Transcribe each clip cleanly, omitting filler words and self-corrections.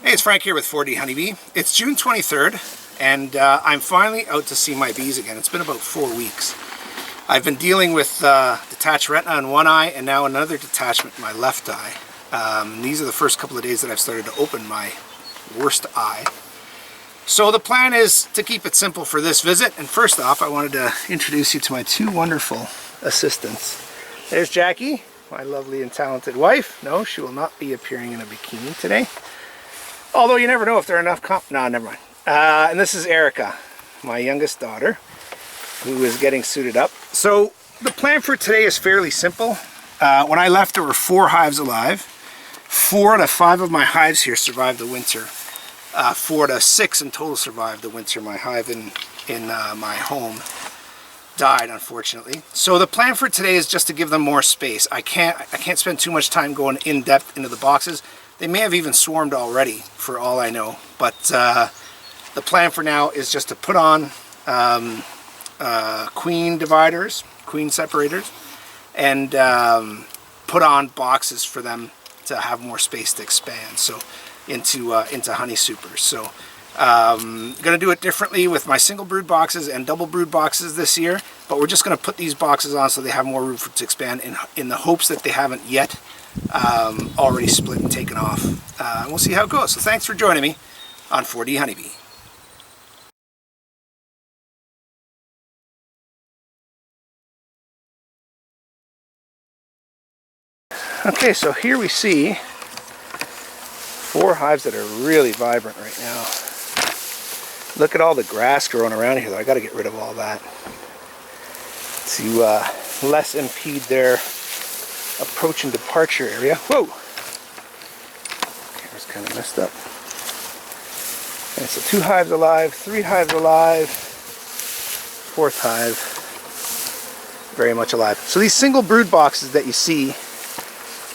Hey, it's Frank here with 4D Honeybee. It's June 23rd, and I'm finally out to see my bees again. It's been about 4 weeks. I've been dealing with detached retina in one eye and now another detachment in my left eye. These are the first couple of days that I've started to open my worst eye. So the plan is to keep it simple for this visit, and first off I wanted to introduce you to my two wonderful assistants. There's Jackie, my lovely and talented wife. No, she will not be appearing in a bikini today. Although you never know if there are enough no, never mind. And this is Erica, my youngest daughter, who is getting suited up. So the plan for today is fairly simple. When I left, there were 4 hives alive. 4 out of 5 of my hives here survived the winter. 4 out of 6 in total survived the winter. My hive in my home died, unfortunately. So the plan for today is just to give them more space. I can't spend too much time going in depth into the boxes. They may have even swarmed already, for all I know. But the plan for now is just to put on queen dividers, queen separators, and put on boxes for them to have more space to expand. So into honey supers. So gonna do it differently with my single brood boxes and double brood boxes this year. But we're just gonna put these boxes on so they have more room to expand, in the hopes that they haven't yet already split and taken off. We'll see how it goes. So thanks for joining me on 4D Honeybee. Okay, so here we see 4 hives that are really vibrant right now. Look at all the grass growing around here, though. I got to get rid of all that to less impede their approach and departure area. Whoa! Camera's kind of messed up. Okay, so 2 hives alive, 3 hives alive, 4th hive very much alive. So these single brood boxes that you see,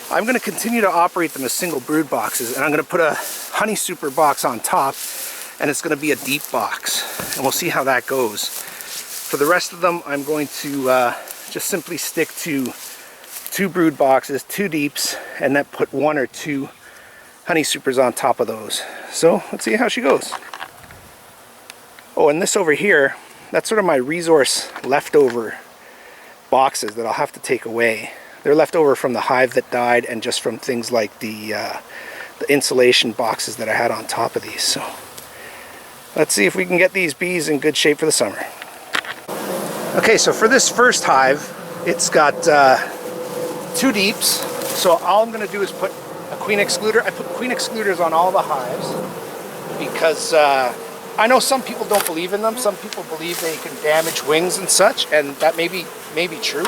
I'm going to continue to operate them as single brood boxes, and I'm going to put a honey super box on top, and it's going to be a deep box, and we'll see how that goes. For the rest of them, I'm going to just simply stick to 2 brood boxes, 2 deeps, and then put 1 or 2 honey supers on top of those. So let's see how she goes. Oh, and this over here, that's sort of my resource leftover boxes that I'll have to take away. They're left over from the hive that died, and just from things like the insulation boxes that I had on top of these. So let's see if we can get these bees in good shape for the summer. Okay, so for this first hive, it's got 2 deeps. So all I'm going to do is put a queen excluder. I put queen excluders on all the hives because I know some people don't believe in them. Some people believe they can damage wings and such, and that may be true.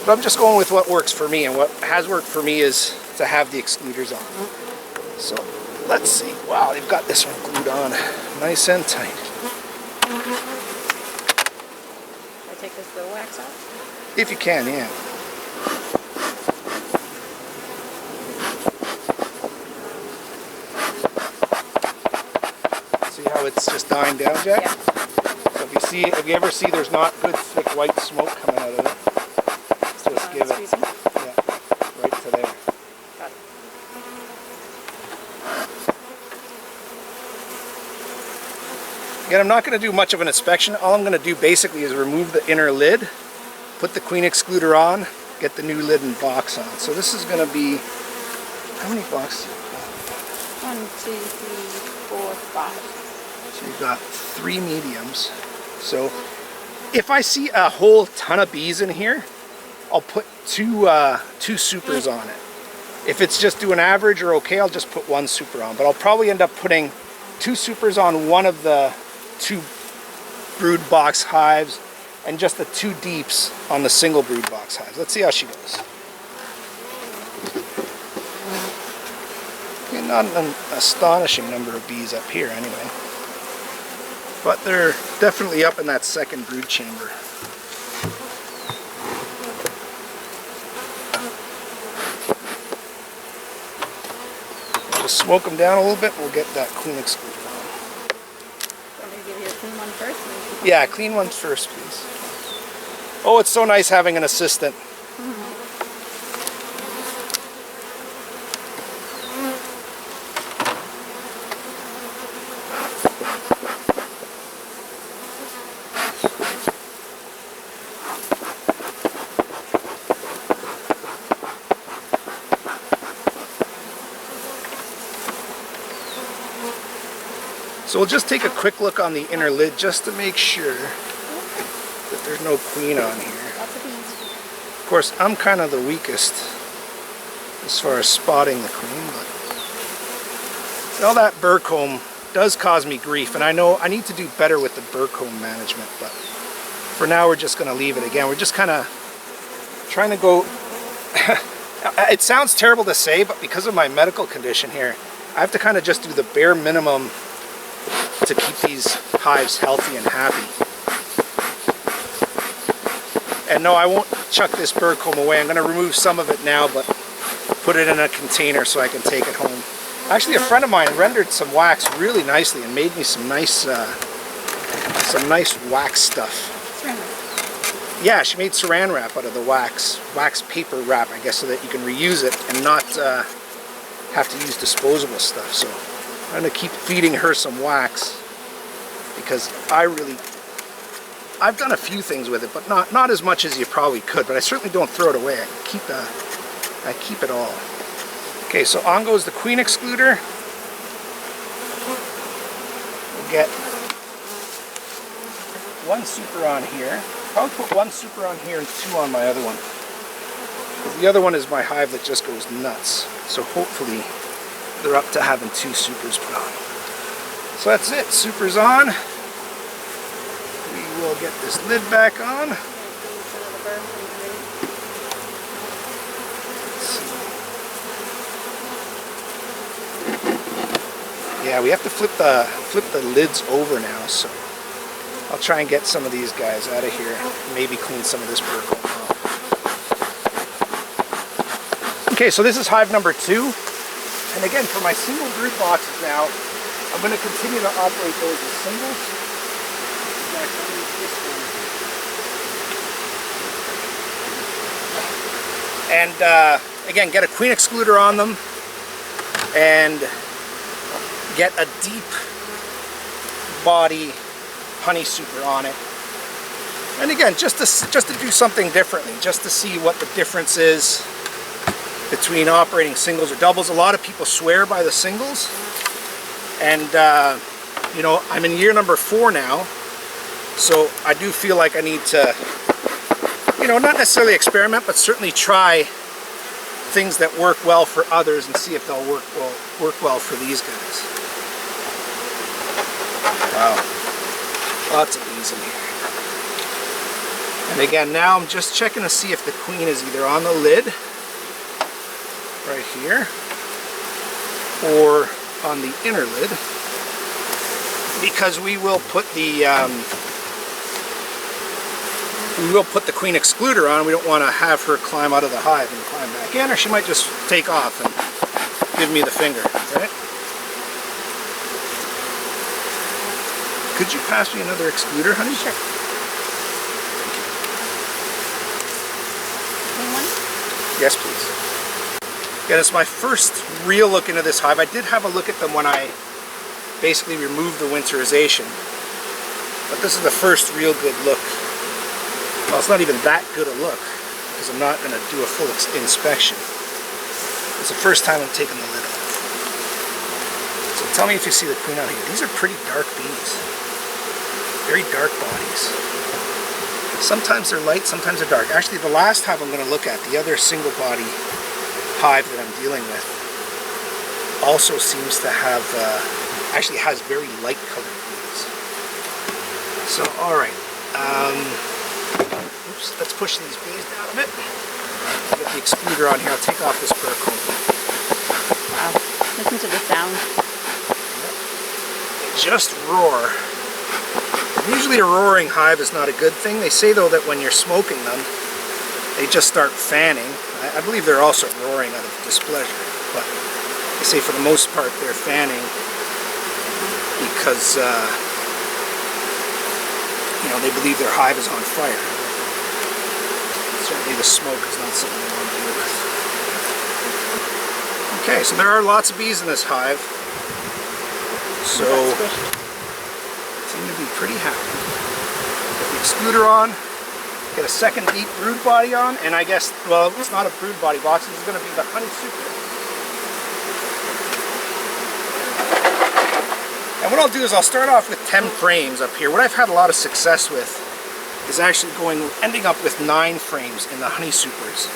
But I'm just going with what works for me, and what has worked for me is to have the excluders on. So let's see. Wow, they've got this one glued on nice and tight. Can I take this little wax off? If you can, yeah. See how it's just dying down, Jack? Yeah. So if you ever see there's not good thick white smoke coming out of it, just give it, yeah, right to there. Got it. Again, I'm not going to do much of an inspection. All I'm going to do basically is remove the inner lid, put the queen excluder on, get the new lid and box on. So this is going to be, how many boxes? 1, 2, 3, 4, 5. So you've got 3 mediums. So if I see a whole ton of bees in here, I'll put 2 supers on it. If it's just doing average or okay, I'll just put 1 super on. But I'll probably end up putting 2 supers on one of the 2 brood box hives, and just the 2 deeps on the single brood box hives. Let's see how she goes. Okay, not an astonishing number of bees up here anyway, but they're definitely up in that second brood chamber. We'll smoke them down a little bit. We'll get that queen excluder on. Want me to give you a clean one first? Yeah, clean ones first, please. Oh, it's so nice having an assistant. So we'll just take a quick look on the inner lid just to make sure that there's no queen on here. Lots of bees. Of course, I'm kind of the weakest as far as spotting the queen, but all that burr comb does cause me grief, and I know I need to do better with the burr comb management, but for now we're just going to leave it. Again, we're just kind of trying to go it sounds terrible to say, but because of my medical condition here, I have to kind of just do the bare minimum to keep these hives healthy and happy. And no, I won't chuck this burr comb away. I'm going to remove some of it now, but put it in a container so I can take it home. Actually, a friend of mine rendered some wax really nicely and made me some nice wax stuff. Yeah, she made saran wrap out of the wax paper wrap, I guess, so that you can reuse it and not have to use disposable stuff. So I'm going to keep feeding her some wax because I've done a few things with it, but not as much as you probably could. But I certainly don't throw it away. I keep it all. Okay, so on goes the queen excluder. We'll get one super on here. Probably put one super on here and two on my other one. The other one is my hive that just goes nuts. So hopefully they're up to having two supers put on. So that's it. Super's on. We will get this lid back on. Yeah, we have to flip the lids over now, so I'll try and get some of these guys out of here. Maybe clean some of this burr comb off. Okay, so this is hive number 2. And again, for my single brood boxes now, I'm going to continue to operate those as singles. And again, get a queen excluder on them and get a deep body honey super on it. And again, just to do something differently, just to see what the difference is between operating singles or doubles. A lot of people swear by the singles, and you know, I'm in year number 4 now, so I do feel like I need to, you know, not necessarily experiment, but certainly try things that work well for others and see if they'll work well for these guys. Wow, lots of bees in here. And again, now I'm just checking to see if the queen is either on the lid right here or on the inner lid, because we will put the queen excluder on. We don't want to have her climb out of the hive and climb back in, or she might just take off and give me the finger, right? Could you pass me another excluder, honey? Sure. Anyone? Yes, please. Again, it's my first real look into this hive. I did have a look at them when I basically removed the winterization, but this is the first real good look. Well, it's not even that good a look because I'm not going to do a full inspection. It's the first time I'm taking the lid off. So tell me if you see the queen out here. These are pretty dark bees. Very dark bodies. Sometimes they're light, sometimes they're dark. Actually, the last hive I'm going to look at, the other single body hive that I'm dealing with, also seems to have, actually has very light colored bees. So, alright. Oops, let's push these bees down a bit. Get the excluder on here. I'll take off this burr comb. Wow, listen to the sound. They just roar. Usually a roaring hive is not a good thing. They say though that when you're smoking them, they just start fanning. I believe they're also roaring out of displeasure, but they say for the most part they're fanning because you know, they believe their hive is on fire. Certainly the smoke is not something they want to deal with. Okay, so there are lots of bees in this hive. So seem to be pretty happy. Get the excluder on, get a second deep brood body on, and I guess, well, it's not a brood body box, this is going to be the honey super. And what I'll do is I'll start off with 10 frames up here. What I've had a lot of success with is actually ending up with 9 frames in the honey supers.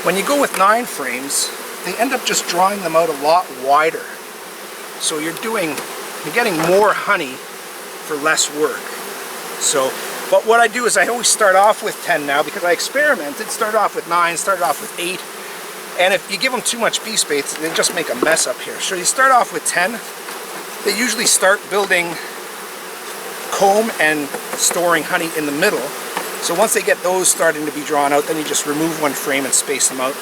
When you go with 9 frames, they end up just drawing them out a lot wider. So you're getting more honey for less work. So, but what I do is I always start off with 10 now because I experimented, started off with 9, started off with 8. And if you give them too much bee space, they just make a mess up here. So you start off with 10. They usually start building comb and storing honey in the middle. So once they get those starting to be drawn out, then you just remove one frame and space them out.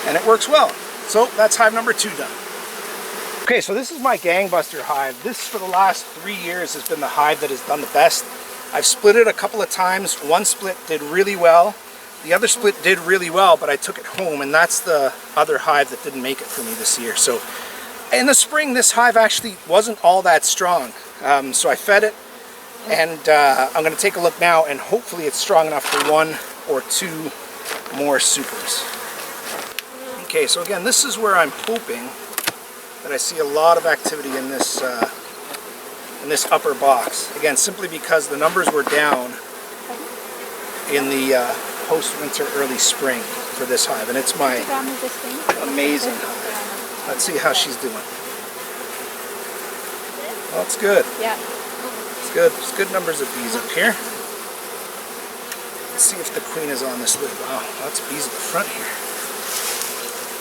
And it works well. So that's hive number 2 done. Okay, so this is my gangbuster hive. This, for the last 3 years, has been the hive that has done the best. I've split it a couple of times. One split did really well. The other split did really well, but I took it home, and that's the other hive that didn't make it for me this year. So in the spring, this hive actually wasn't all that strong. So I fed it, and I'm going to take a look now, and hopefully it's strong enough for 1 or 2 more supers. Okay, so again, this is where I'm hoping that I see a lot of activity in this upper box. Again, simply because the numbers were down in the post-winter, early spring for this hive, and it's my amazing hive. Let's see how she's doing. Well, it's good. Yeah. It's good. There's good numbers of bees up here. Let's see if the queen is on this lid. Wow, lots of bees at the front here.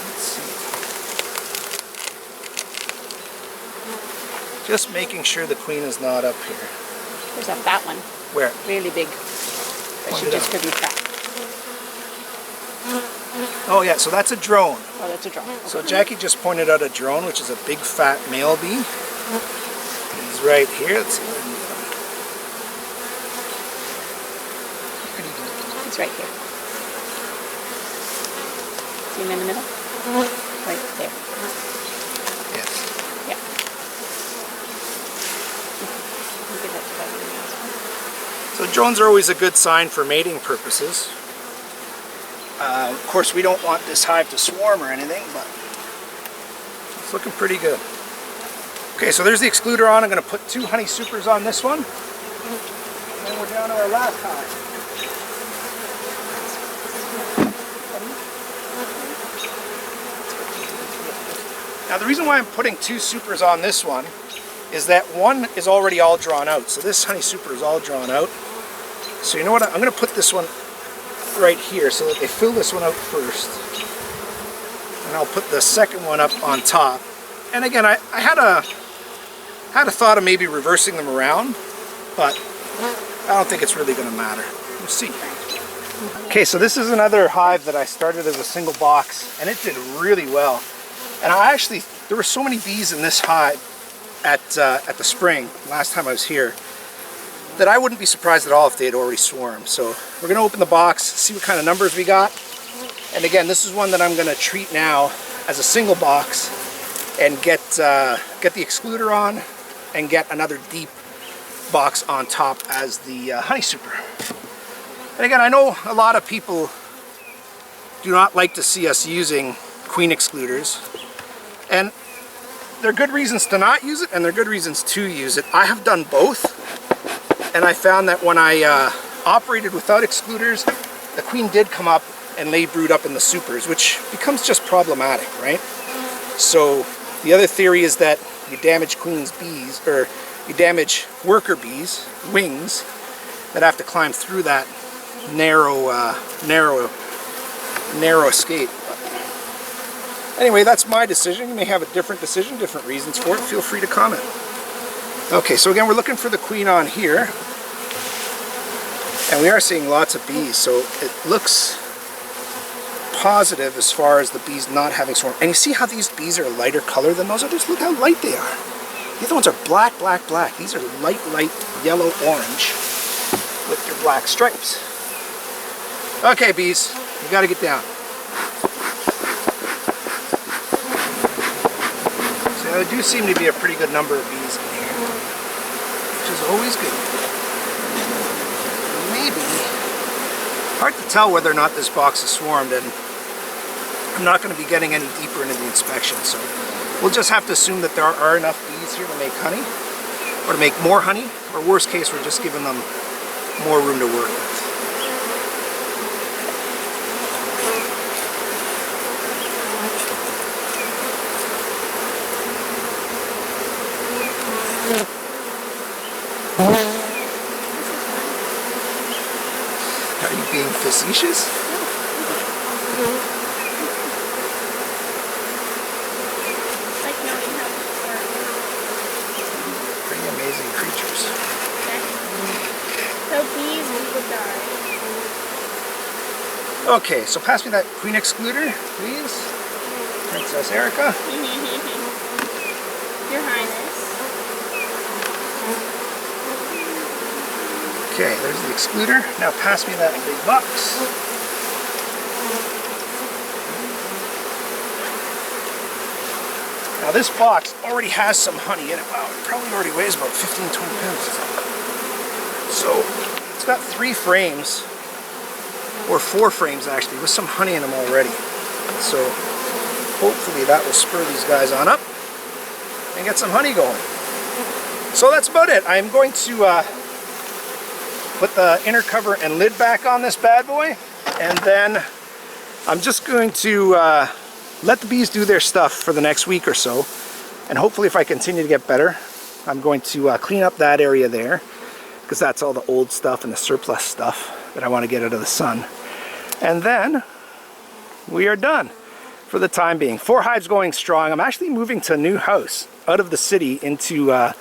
Let's see. Just making sure the queen is not up here. There's a fat one. Where? Really big. But she distributes that. Oh yeah, so that's a drone. Oh, that's a drone. Okay. So Jackie just pointed out a drone, which is a big fat male bee. He's right here. Let's see. It's right here. See him in the middle? Right there. Yes. Yeah. So drones are always a good sign for mating purposes. Of course, we don't want this hive to swarm or anything, but it's looking pretty good. Okay, so there's the excluder on. I'm going to put 2 honey supers on this one. And then we're down to our last hive. Now the reason why I'm putting 2 supers on this one is that one is already all drawn out. So this honey super is all drawn out. So you know what, I'm going to put this one right here so that they fill this one out first. And I'll put the second one up on top. And again, I had a thought of maybe reversing them around, but I don't think it's really going to matter. We'll see. Okay, so this is another hive that I started as a single box, and it did really well. And there were so many bees in this hive at the spring, last time I was here, that I wouldn't be surprised at all if they had already swarmed. So we're going to open the box, see what kind of numbers we got. And again, this is one that I'm going to treat now as a single box and get the excluder on and get another deep box on top as the honey super. And again, I know a lot of people do not like to see us using queen excluders, and there are good reasons to not use it and there are good reasons to use it. I have done both, and I found that when I operated without excluders, the queen did come up and lay brood up in the supers, which becomes just problematic, right? So the other theory is that you damage queen's bees, or you damage worker bees' wings that have to climb through that narrow escape. But anyway, that's my decision. You may have a different decision, different reasons for it. Feel free to comment. Okay, so again, we're looking for the queen on here, and we are seeing lots of bees, so it looks positive as far as the bees not having swarm. And you see how these bees are a lighter color than those others? Look how light they are. The other ones are black, black, black. These are light yellow, orange with their black stripes. Okay, bees, you gotta get down. So there do seem to be a pretty good number of bees in here, which is always good. Maybe, hard to tell whether or not this box is swarmed, and I'm not going to be getting any deeper into the inspection, so we'll just have to assume that there are enough bees here to make honey. or to make more honey, or worst case, we're just giving them more room to work with. Are you being facetious? Like knowing how to work. Pretty amazing creatures. So bees would die. Okay, so pass me that queen excluder, please. Princess Erica. Your Highness. Okay, there's the excluder. Now pass me that big box. Now this box already has some honey in it. Wow, it probably already weighs about 15, 20 pounds. So it's got 3 frames, or 4 frames actually, with some honey in them already. So hopefully that will spur these guys on up and get some honey going. So that's about it. I'm going to put the inner cover and lid back on this bad boy, and then I'm just going to let the bees do their stuff for the next week or so, and hopefully if I continue to get better, I'm going to clean up that area there, because that's all the old stuff and the surplus stuff that I want to get out of the sun. And then we are done for the time being. 4 hives going strong. I'm actually moving to a new house out of the city into a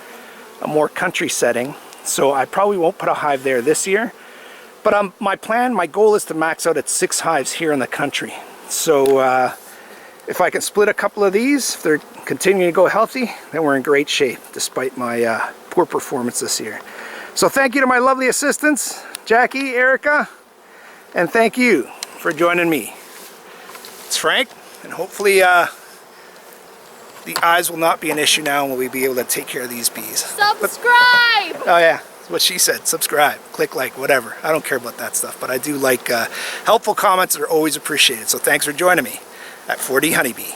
more country setting, so I probably won't put a hive there this year. But my goal is to max out at 6 hives here in the country. So if I can split a couple of these, if they're continuing to go healthy, then we're in great shape, despite my poor performance this year. So thank you to my lovely assistants, Jackie, Erica, and thank you for joining me. It's Frank, and hopefully the eyes will not be an issue now, and we'll be able to take care of these bees. Subscribe! Oh yeah, that's what she said. Subscribe, click like, whatever. I don't care about that stuff, but I do like helpful comments that are always appreciated. So thanks for joining me at 4D Honeybee.